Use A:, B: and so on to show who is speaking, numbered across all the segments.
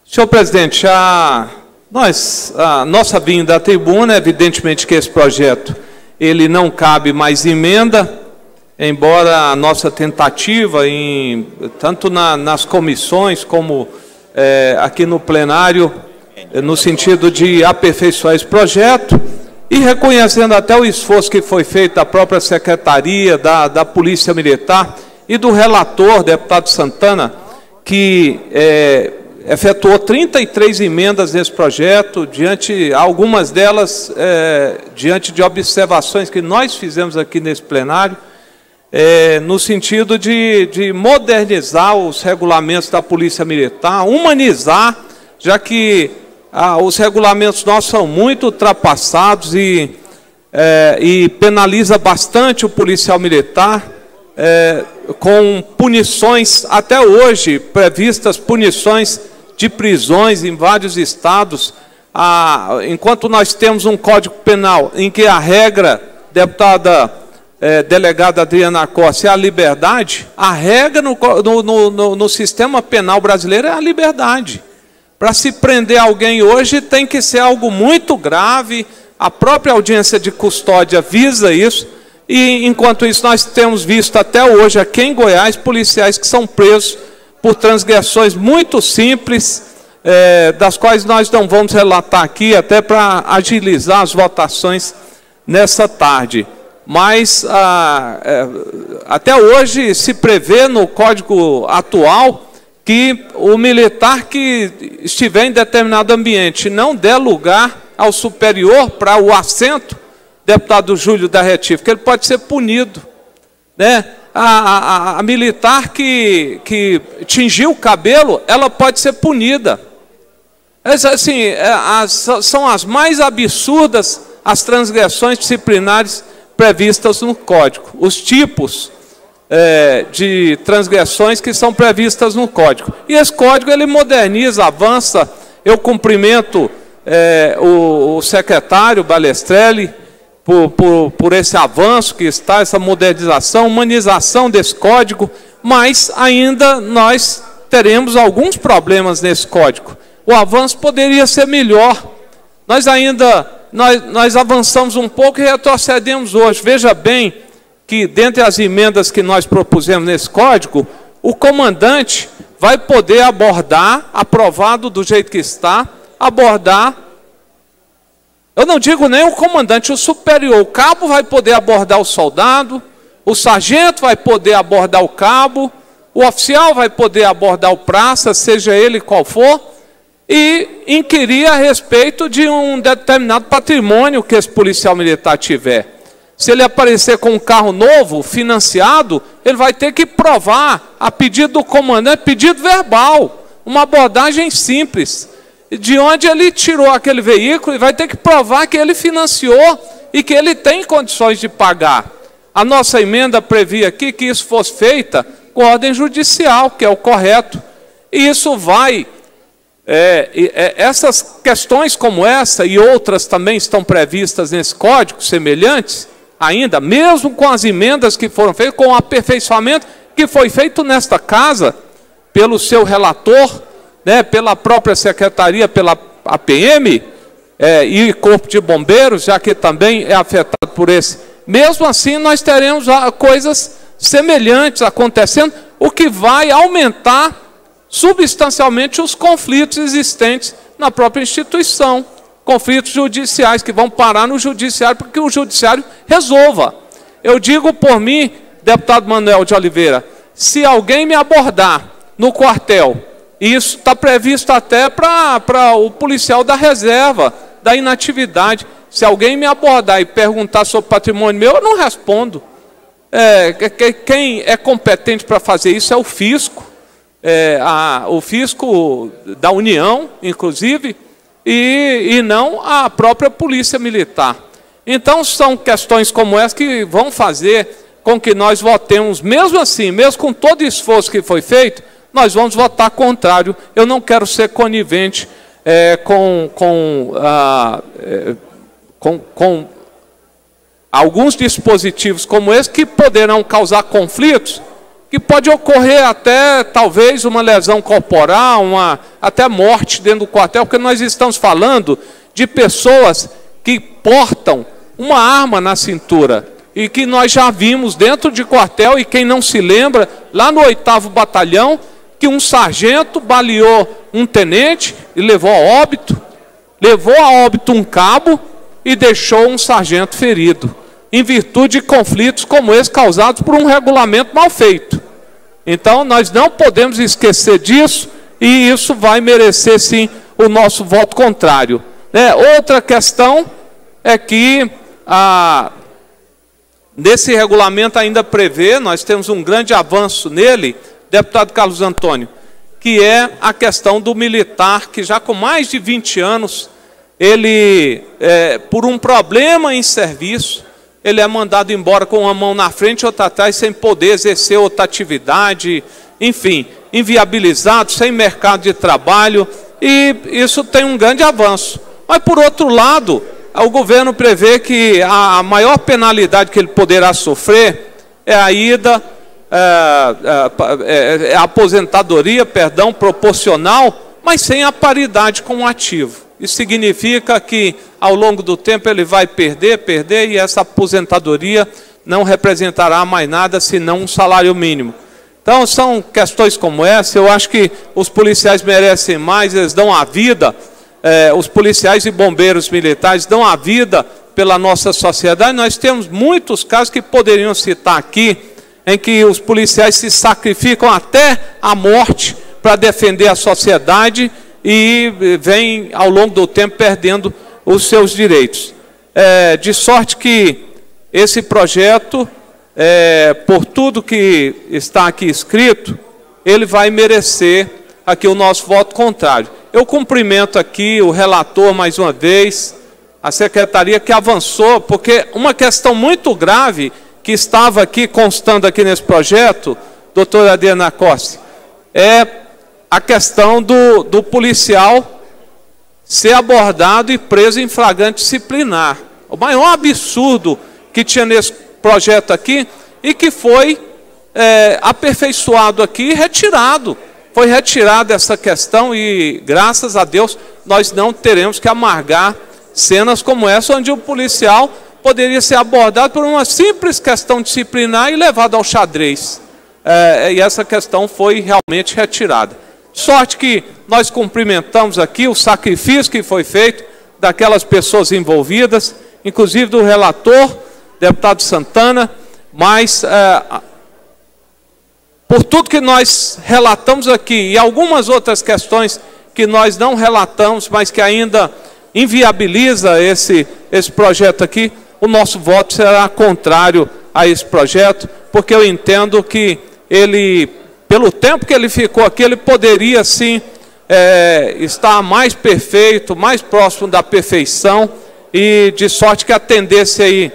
A: Senhor presidente, a nossa vinda à tribuna, evidentemente que esse projeto ele não cabe mais emenda, embora a nossa tentativa, tanto nas comissões como aqui no plenário, no sentido de aperfeiçoar esse projeto, e reconhecendo até o esforço que foi feito da própria Secretaria, da Polícia Militar e do relator, deputado Santana, que efetuou 33 emendas nesse projeto, algumas delas diante de observações que nós fizemos aqui nesse plenário, no sentido de modernizar os regulamentos da Polícia Militar, humanizar, já que os regulamentos nossos são muito ultrapassados e penaliza bastante o policial militar, com punições, até hoje, previstas punições de prisões em vários estados, enquanto nós temos um Código Penal em que a regra, deputada delegada Adriana Costa, é a liberdade, a regra no sistema penal brasileiro é a liberdade. Para se prender alguém hoje tem que ser algo muito grave, a própria audiência de custódia visa isso, e enquanto isso nós temos visto até hoje aqui em Goiás policiais que são presos por transgressões muito simples, das quais nós não vamos relatar aqui, até para agilizar as votações nessa tarde. Mas até hoje se prevê no Código atual que o militar que estiver em determinado ambiente não der lugar ao superior para o assento, deputado Júlio da Retif, que ele pode ser punido, né? A militar que tingiu o cabelo, ela pode ser punida. Assim, são as mais absurdas as transgressões disciplinares previstas no Código. Os tipos de transgressões que são previstas no Código. E esse Código ele moderniza, avança. Eu cumprimento o secretário Balestrelli por esse avanço que está, essa modernização, humanização desse Código, mas ainda nós teremos alguns problemas nesse Código. O avanço poderia ser melhor. Nós avançamos um pouco e retrocedemos hoje. Veja bem que, dentre as emendas que nós propusemos nesse Código, o comandante vai poder abordar, aprovado do jeito que está, abordar, eu não digo nem o comandante, o superior, o cabo vai poder abordar o soldado, o sargento vai poder abordar o cabo, o oficial vai poder abordar o praça, seja ele qual for, e inquirir a respeito de um determinado patrimônio que esse policial militar tiver. Se ele aparecer com um carro novo, financiado, ele vai ter que provar, a pedido do comandante, pedido verbal, uma abordagem simples, de onde ele tirou aquele veículo, e vai ter que provar que ele financiou e que ele tem condições de pagar. A nossa emenda previa aqui que isso fosse feita com ordem judicial, que é o correto, e isso vai... essas questões como essa e outras também estão previstas nesse código, semelhantes, ainda, mesmo com as emendas que foram feitas, com o aperfeiçoamento que foi feito nesta casa, pelo seu relator, né, pela própria secretaria, pela APM e Corpo de Bombeiros, já que também é afetado por esse. Mesmo assim, nós teremos coisas semelhantes acontecendo, o que vai aumentar substancialmente os conflitos existentes na própria instituição. Conflitos judiciais que vão parar no judiciário, porque o judiciário resolva. Eu digo por mim, deputado Manuel de Oliveira, se alguém me abordar no quartel, isso está previsto até para o policial da reserva, da inatividade, se alguém me abordar e perguntar sobre patrimônio meu, eu não respondo. Quem é competente para fazer isso é o fisco, o fisco da União, inclusive, e não a própria Polícia Militar. Então, são questões como essa que vão fazer com que nós votemos, mesmo assim, mesmo com todo o esforço que foi feito, nós vamos votar contrário. Eu não quero ser conivente com alguns dispositivos como esse, que poderão causar conflitos, que pode ocorrer até, talvez, uma lesão corporal, até morte dentro do quartel, porque nós estamos falando de pessoas que portam uma arma na cintura, e que nós já vimos dentro de quartel, e quem não se lembra, lá no 8º Batalhão, que um sargento baleou um tenente e levou a óbito um cabo e deixou um sargento ferido, em virtude de conflitos como esse causados por um regulamento mal feito. Então, nós não podemos esquecer disso, e isso vai merecer, sim, o nosso voto contrário. Outra questão é que nesse regulamento ainda prevê, nós temos um grande avanço nele, deputado Carlos Antônio, que é a questão do militar, que já com mais de 20 anos, ele, por um problema em serviço, ele é mandado embora com uma mão na frente e outra atrás, sem poder exercer outra atividade, enfim, inviabilizado, sem mercado de trabalho, e isso tem um grande avanço. Mas, por outro lado, o governo prevê que a maior penalidade que ele poderá sofrer é a ida, a aposentadoria, perdão, proporcional, mas sem a paridade com o ativo. Isso significa que, ao longo do tempo, ele vai perder, e essa aposentadoria não representará mais nada senão um salário mínimo. Então, são questões como essa. Eu acho que os policiais merecem mais, eles dão a vida, os policiais e bombeiros militares dão a vida pela nossa sociedade. Nós temos muitos casos que poderiam citar aqui, em que os policiais se sacrificam até a morte para defender a sociedade, e vem, ao longo do tempo, perdendo os seus direitos. De sorte que esse projeto, por tudo que está aqui escrito, ele vai merecer aqui o nosso voto contrário. Eu cumprimento aqui o relator mais uma vez, a secretaria que avançou, porque uma questão muito grave que estava aqui, constando aqui nesse projeto, doutora Adriana Costa, é a questão do policial ser abordado e preso em flagrante disciplinar. O maior absurdo que tinha nesse projeto aqui, e que foi aperfeiçoado aqui e retirado. Foi retirada essa questão, e graças a Deus nós não teremos que amargar cenas como essa, onde o policial poderia ser abordado por uma simples questão disciplinar e levado ao xadrez. E essa questão foi realmente retirada. Sorte que nós cumprimentamos aqui o sacrifício que foi feito daquelas pessoas envolvidas, inclusive do relator, deputado Santana, mas por tudo que nós relatamos aqui e algumas outras questões que nós não relatamos, mas que ainda inviabiliza esse projeto aqui, o nosso voto será contrário a esse projeto, porque eu entendo que ele, pelo tempo que ele ficou aqui, ele poderia sim estar mais perfeito, mais próximo da perfeição, e de sorte que atendesse aí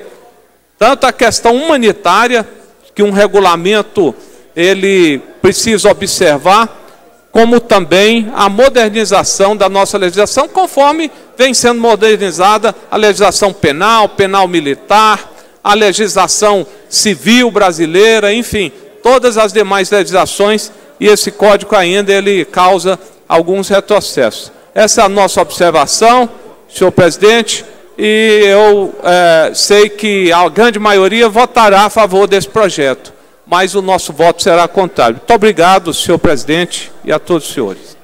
A: tanto a questão humanitária, que um regulamento ele precisa observar, como também a modernização da nossa legislação, conforme vem sendo modernizada a legislação penal, penal militar, a legislação civil brasileira, enfim, todas as demais legislações, e esse código ainda ele causa alguns retrocessos. Essa é a nossa observação, senhor presidente, e eu sei que a grande maioria votará a favor desse projeto, mas o nosso voto será contrário. Muito obrigado, senhor presidente, e a todos os senhores.